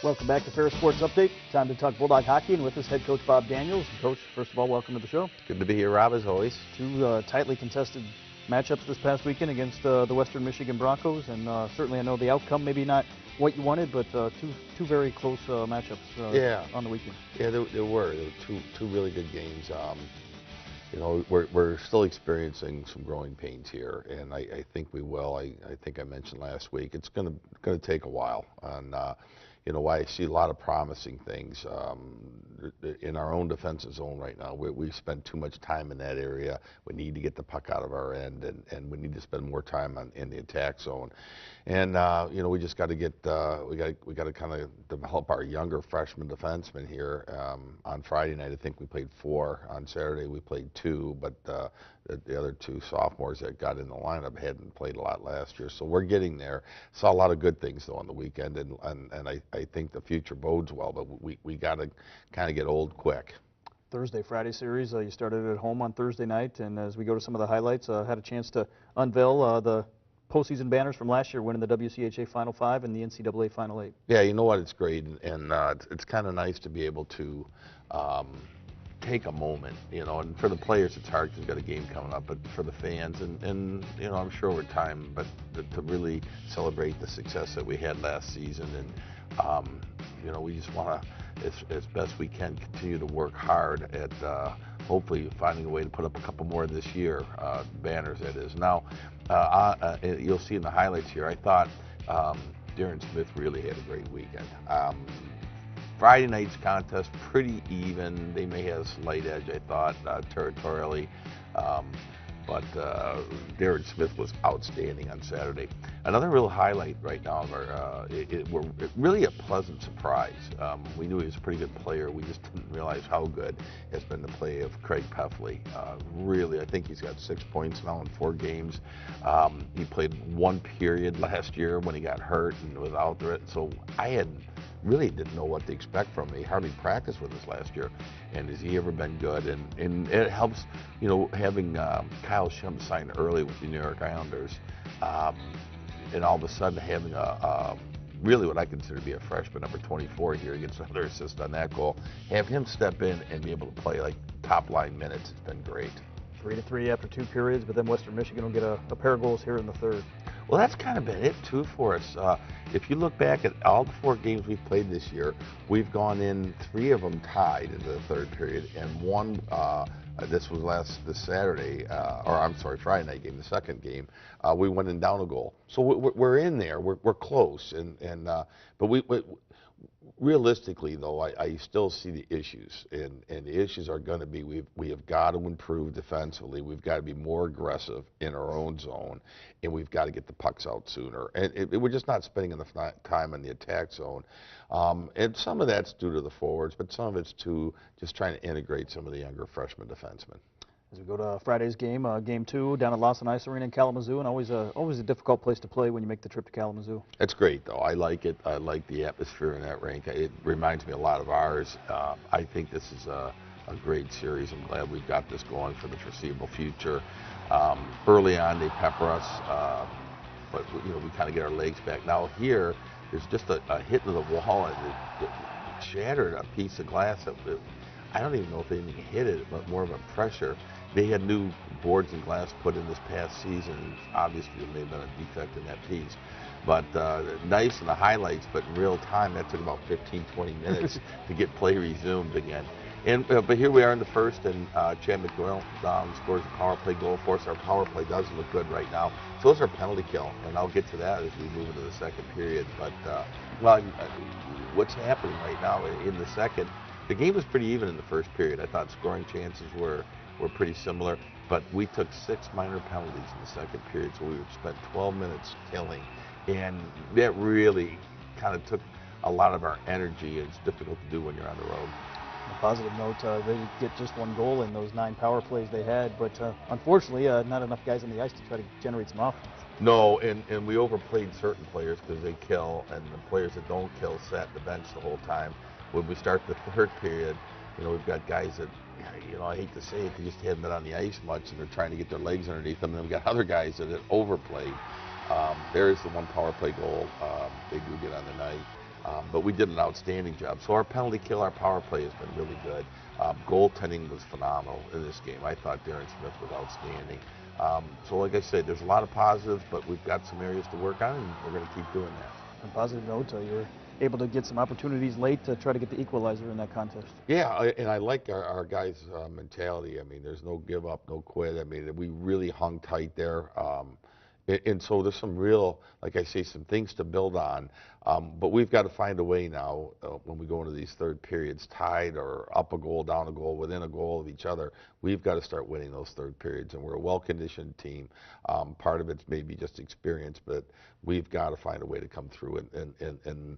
Welcome back to Ferris Sports Update. Time to talk Bulldog Hockey, and with us, head coach Bob Daniels. Coach, first of all, welcome to the show. Good to be here, Rob, as always. Two tightly contested matchups this past weekend against the Western Michigan Broncos, and certainly I know the outcome maybe not what you wanted, but two very close matchups on the weekend. Yeah, there were two really good games. You know, we're still experiencing some growing pains here, and I think we will. I think I mentioned last week it's going to take a while, and you know, I see a lot of promising things in our own defensive zone right now. We spend too much time in that area. We need to get the puck out of our end, and we need to spend more time in the attack zone. And you know, we just got to get we got to kind of develop our younger freshman defensemen here. On Friday night, I think we played 4. On Saturday, we played 2, but the other 2 sophomores that got in the lineup hadn't played a lot last year, so we're getting there. Saw a lot of good things though on the weekend, and I think the future bodes well, but we got to kind of get old quick. Friday series, you started at home on Thursday night, and as we go to some of the highlights, had a chance to unveil the postseason banners from last year, winning the WCHA Final 5 and the NCAA Final 8. Yeah, you know what? It's great, and it's kind of nice to be able to take a moment, you know, and for the players it's hard because we've got a game coming up, but for the fans and you know, I'm sure over time, but to really celebrate the success that we had last season, and you know, we just want to, as best we can, continue to work hard at hopefully finding a way to put up a couple more this year, banners that is. Now, you'll see in the highlights here, I thought Darren Smith really had a great weekend. Friday night's contest, pretty even. They may have a slight edge, I thought, territorially. But Darren Smith was outstanding on Saturday. Another real highlight right now of our, we're really a pleasant surprise. We knew he was a pretty good player. We just didn't realize how good has been the play of Craig Peffley. Really, I think he's got 6 points now in 4 games. He played 1 period last year when he got hurt and was out there. So I really didn't know what to expect from him. He hardly practiced with us last year, and has he ever been good? And it helps, you know, having Kyle Shum sign early with the New York Islanders, and all of a sudden having really what I consider to be a freshman, number 24 here, gets another assist on that goal. Have him step in and be able to play like top line minutes. It's been great. 3-3 after 2 periods, but then Western Michigan will get a pair of goals here in the third. Well, that's kind of been it, too, for us. If you look back at all the 4 games we've played this year, we've gone in 3 of them tied in the third period, and 1, this was this Saturday, or I'm sorry, Friday night game, the second game, we went in down a goal. So we're in there, we're close, but realistically, though, I still see the issues, and the issues are going to be we have got to improve defensively. We've got to be more aggressive in our own zone, and we've got to get the pucks out sooner. And we're just not spending enough time in the attack zone. And some of that's due to the forwards, but some of it's to just trying to integrate some of the younger freshman defensemen. As we go to Friday's game, Game 2 down at Lawson Ice Arena in Kalamazoo, and always a difficult place to play when you make the trip to Kalamazoo. It's great, though. I like it. I like the atmosphere in that rink. It reminds me a lot of ours. I think this is a great series. I'm glad we've got this going for the foreseeable future. Early on, they pepper us, but you know, we kind of get our legs back. Now here, there's just a hit to the wall, and it shattered a piece of glass. I don't even know if anything hit it, but more of a pressure. They had new boards and glass put in this past season. Obviously, there may have been a defect in that piece. But nice in the highlights, but in real time, that took about 15, 20 minutes to get play resumed again. And but here we are in the first, and Chad McDoyle scores a power play goal for us. Our power play does look good right now. So those are penalty kill, and I'll get to that as we move into the second period. But what's happening right now in the second? The game was pretty even in the first period. I thought scoring chances were pretty similar, but we took 6 minor penalties in the second period, so we spent 12 minutes killing, and that really kind of took a lot of our energy. It's difficult to do when you're on the road. On a positive note, they did get just 1 goal in those 9 power plays they had, but unfortunately, not enough guys on the ice to try to generate some offense. No, and we overplayed certain players because they kill, and the players that don't kill sat the bench the whole time. When we start the third period, you know, we've got guys that, you know, I hate to say it, they just haven't been on the ice much, and they're trying to get their legs underneath them. And then we've got other guys that have overplayed. There is the 1 power play goal they do get on the night. but we did an outstanding job. So our penalty kill, our power play has been really good. Goaltending was phenomenal in this game. I thought Darren Smith was outstanding. So like I said, there's a lot of positives, but we've got some areas to work on, and we're going to keep doing that. On a positive note, you were able to get some opportunities late to try to get the equalizer in that contest. Yeah, and I like our guys' mentality. I mean, there's no give up, no quit. I mean, we really hung tight there. And so there's some real, like I say, some things to build on. But we've got to find a way now when we go into these third periods, tied or up a goal, down a goal, within a goal of each other. We've got to start winning those third periods. And we're a well-conditioned team. Part of it's maybe just experience, but we've got to find a way to come through. And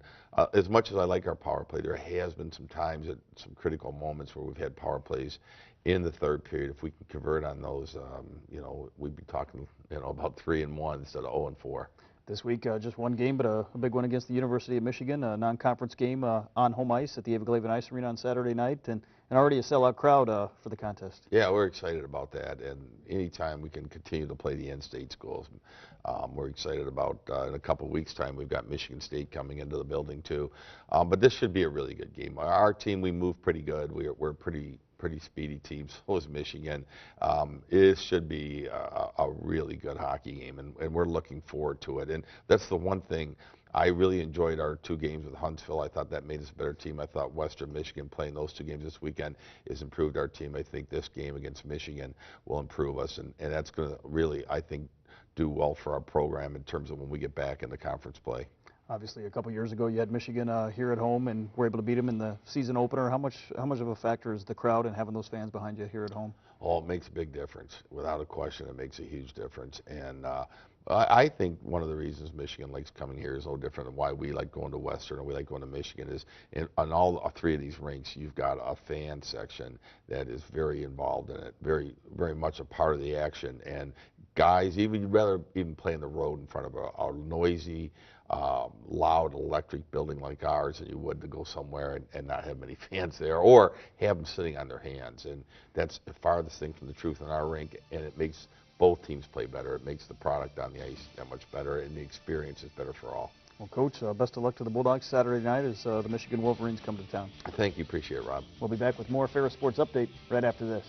as much as I like our power play, there has been some times at some critical moments where we've had power plays in the third period. If we can convert on those, you know, we'd be talking, you know, about 3-1 instead of 0-4. This week, just one game, but a big one against the University of Michigan, a non-conference game on home ice at the Everglades Ice Arena on Saturday night, and already a sellout crowd for the contest. Yeah, we're excited about that, and anytime we can continue to play the in-state schools, we're excited about. In a couple of weeks' time, we've got Michigan State coming into the building too, but this should be a really good game. Our team, we move pretty good. We're pretty speedy team. So is Michigan. It should be a really good hockey game, and we're looking forward to it. And that's the one thing. I really enjoyed our 2 games with Huntsville. I thought that made us a better team. I thought Western Michigan playing those 2 games this weekend has improved our team. I think this game against Michigan will improve us, and that's going to really, I think, do well for our program in terms of when we get back into conference play. Obviously, a couple years ago, you had Michigan here at home, and were able to beat them in the season opener. How much of a factor is the crowd and having those fans behind you here at home? Oh, it makes a big difference. Without a question, it makes a huge difference. And I think one of the reasons Michigan likes coming here is no different than why we like going to Western or we like going to Michigan is on all 3 of these rinks, you've got a fan section that is very involved in it, very much a part of the action. And guys, you'd rather even play in the road in front of a noisy, loud electric building like ours than you would to go somewhere and not have many fans there or have them sitting on their hands. And that's the farthest thing from the truth in our rink, and it makes both teams play better. It makes the product on the ice that much better, and the experience is better for all. Well, Coach, best of luck to the Bulldogs Saturday night as the Michigan Wolverines come to town. Thank you. Appreciate it, Rob. We'll be back with more Ferris Sports Update right after this.